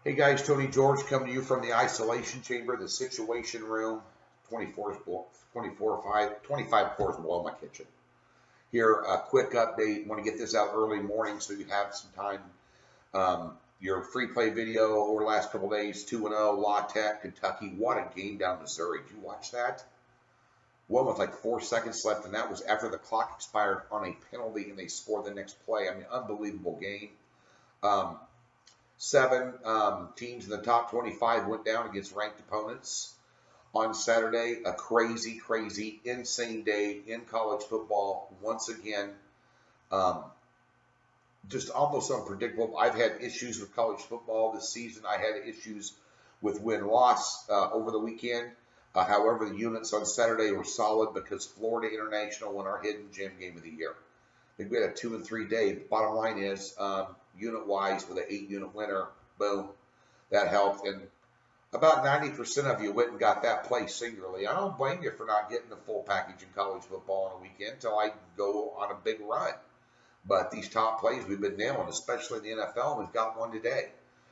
Hey guys, Tony George coming to you from the isolation chamber, the situation room, 25 floors below my kitchen. Here, a quick update. Want to get this out early morning so you have some time. Your free play video over the last couple days, 2-0, La Tech, Kentucky. What a game down Missouri. Did you watch that? One with like 4 seconds left, and that was after the clock expired on a penalty, and they scored the next play. I mean, unbelievable game. 7 teams in the top 25 went down against ranked opponents on Saturday. A crazy, insane day in college football. Once again, just almost unpredictable. I've had issues with college football this season. I had issues with win-loss over the weekend. However, the units on Saturday were solid because Florida International won our hidden gem game of the year. I think we had a 2 and 3 day. The bottom line is, unit-wise, with an 8-unit winner, boom, that helped. And about 90% of you went and got that play singularly. I don't blame you for not getting the full package in college football on a weekend until I go on a big run. But these top plays we've been nailing, especially in the NFL, and we've got one today.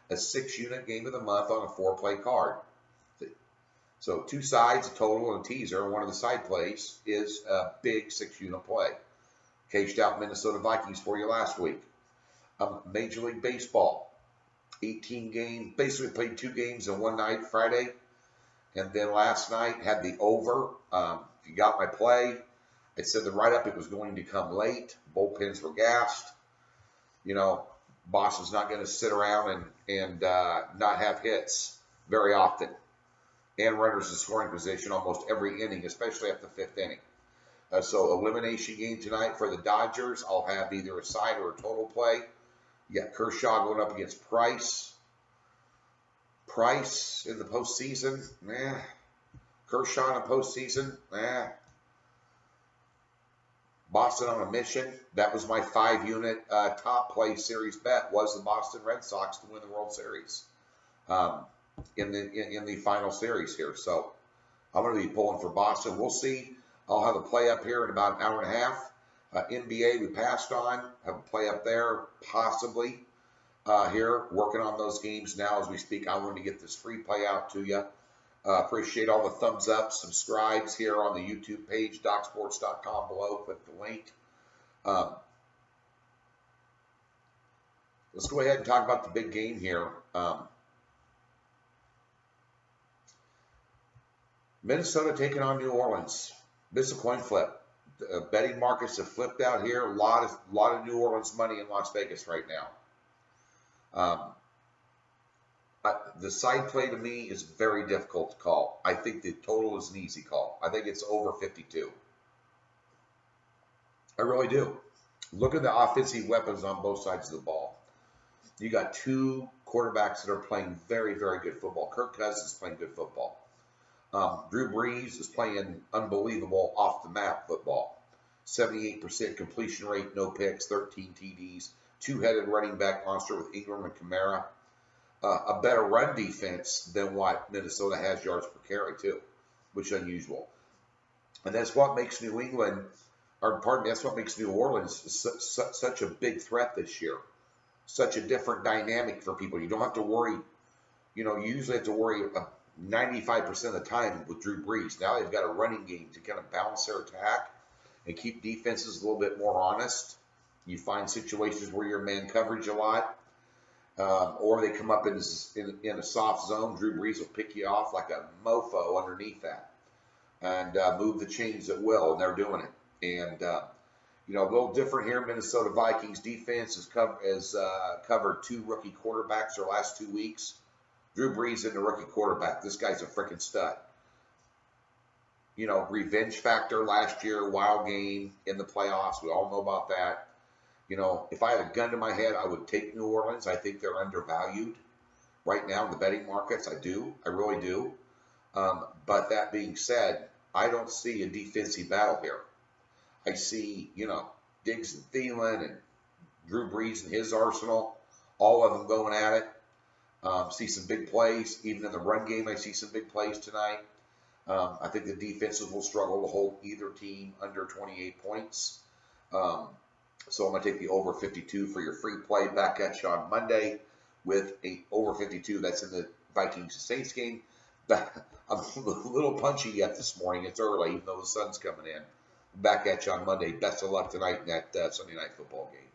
A 6-unit game of the month on a 4-play card. So 2 sides, a total, and a teaser. And one of the side plays is a big 6-unit play. Caged out Minnesota Vikings for you last week. Major League Baseball, 18 games, basically played 2 games in one night, Friday. And then last night had the over. If you got my play, it said the write-up, it was going to come late. Bullpens were gassed. You know, Boston's not going to sit around and not have hits very often. And runners in scoring position almost every inning, especially at the 5th inning. So elimination game tonight for the Dodgers. I'll have either a side or a total play. You got Kershaw going up against Price. Price in the postseason, Kershaw in the postseason, Boston on a mission. That was my 5-unit top play series bet, was the Boston Red Sox to win the World Series in the final series here. So I'm going to be pulling for Boston. We'll see. I'll have a play up here in about an hour and a half. NBA we passed on. Have a play up there, possibly here. Working on those games now as we speak. I wanted to get this free play out to you. Appreciate all the thumbs up, subscribes here on the YouTube page, DocSports.com below. Click the link. Let's go ahead and talk about the big game here. Minnesota taking on New Orleans. This is a coin flip. Betting markets have flipped out here. A lot of New Orleans money in Las Vegas right now. The side play to me is very difficult to call. I think the total is an easy call. I think it's over 52. I really do. Look at the offensive weapons on both sides of the ball. You got 2 quarterbacks that are playing very, very good football. Kirk Cousins is playing good football. Drew Brees is playing unbelievable off-the-map football. 78% completion rate, no picks, 13 TDs, 2-headed running back monster with Ingram and Kamara. A better run defense than what Minnesota has yards per carry, too, which is unusual. And that's what makes New Orleans such a big threat this year. Such a different dynamic for people. You don't have to worry, you usually have to worry 95% of the time with Drew Brees. Now they've got a running game to kind of balance their attack and keep defenses a little bit more honest. You find situations where you're man coverage a lot, or they come up in a soft zone. Drew Brees will pick you off like a mofo underneath that and move the chains at will, and they're doing it. And, a little different here. Minnesota Vikings defense has covered 2 rookie quarterbacks their last 2 weeks. Drew Brees isn't a rookie quarterback. This guy's a freaking stud. Revenge factor last year, wild game in the playoffs. We all know about that. If I had a gun to my head, I would take New Orleans. I think they're undervalued right now in the betting markets. I do. I really do. But that being said, I don't see a defensive battle here. I see, Diggs and Thielen and Drew Brees and his arsenal, all of them going at it. See some big plays. Even in the run game, I see some big plays tonight. I think the defenses will struggle to hold either team under 28 points. So I'm going to take the over 52 for your free play. Back at you on Monday with a over 52. That's in the Vikings Saints game. I'm a little punchy yet this morning. It's early, even though the sun's coming in. Back at you on Monday. Best of luck tonight in that Sunday night football game.